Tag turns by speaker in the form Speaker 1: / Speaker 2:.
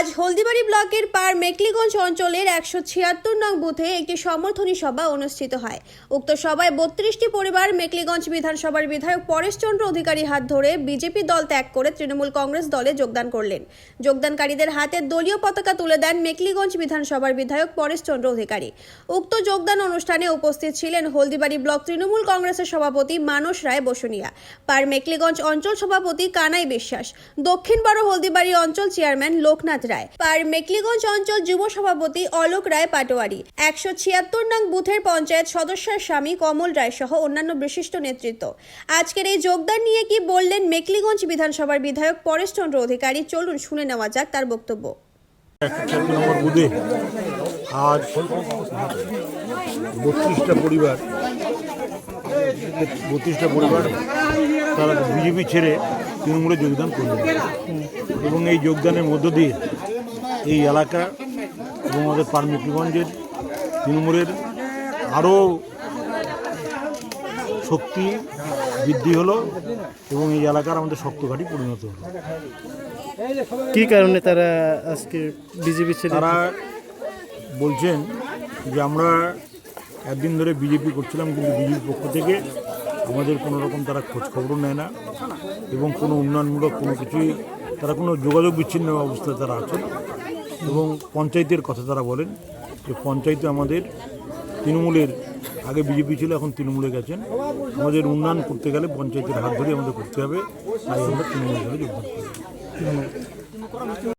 Speaker 1: আজ হলদিবাড়ি ব্লকের পার মেকলিগঞ্জ অঞ্চলের 176 নং বুথে একটি সমর্থনী সভা অনুষ্ঠিত হয়। উক্ত সভায় 32টি পরিবার মেকলিগঞ্জ বিধানসভার বিধায়ক পরেশ চন্দ্র অধিকারী হাত ধরে বিজেপি দল ত্যাগ করে তৃণমূল কংগ্রেস দলে যোগদান করলেন। যোগদানকারীদের হাতে দলীয় পতাকা তুলে দেন মেকলিগঞ্জ বিধানসভার বিধায়ক পরেশ চন্দ্র অধিকারী। উক্ত যোগদান অনুষ্ঠানে উপস্থিত ছিলেন হলদিবাড়ি ব্লক তৃণমূল কংগ্রেসের সভাপতি মানস রায় বসুনিয়া, পার মেকলিগঞ্জ অঞ্চল সভাপতি কানাই বিশ্বাস, দক্ষিণ বারো হলদিবাড়ি অঞ্চল চেয়ারম্যান লোকনাথ রায়, পার মেকলিগঞ্জ অঞ্চল যুব সভাপতি অলোক রায় পাটোয়ারি, 176 নং বুথের পঞ্চায়েত সদস্যের স্বামী কমল রায় সহ অন্যান্য বিশিষ্ট নেতৃত্ব। আজকের এই যোগদান নিয়ে কি বললেন মেকলিগঞ্জ বিধানসভার বিধায়ক পরেশ চন্দ্র অধিকারী, চলুন শুনে নেওয়া যাক তার বক্তব্য।
Speaker 2: 176 নম্বর বুথে আজ 32টা পরিবার তারা বিজেপি ছেড়ে তৃণমূলে যোগদান করলেন এবং এই যোগদানের মধ্য দিয়ে এই এলাকা এবং আমাদের পার মেকলিগঞ্জের তৃণমূলের আরও শক্তি বৃদ্ধি হলো এবং এই এলাকার আমাদের শক্ত ঘাঁটি পরিণত হলো।
Speaker 3: কী কারণে তারা আজকে বিজেপি ছেড়ে?
Speaker 2: তারা বলছেন যে আমরা একদিন ধরে বিজেপি করছিলাম, কিন্তু বিজেপির পক্ষ থেকে আমাদের কোনো রকম তারা খোঁজখবরও নেয় না এবং কোনো উন্নয়নমূলক কোনো কিছুই তারা কোনো যোগাযোগ বিচ্ছিন্ন অবস্থায় তারা আছেন। এবং পঞ্চায়েতের কথা তারা বলেন যে পঞ্চায়েতে আমাদের তৃণমূলের আগে বিজেপি ছিল, এখন তৃণমূলে গেছেন। আমাদের উন্নয়ন করতে গেলে পঞ্চায়েতের হাত ধরে আমাদের করতে হবে, তাই আমরা তৃণমূলের যোগদান করি।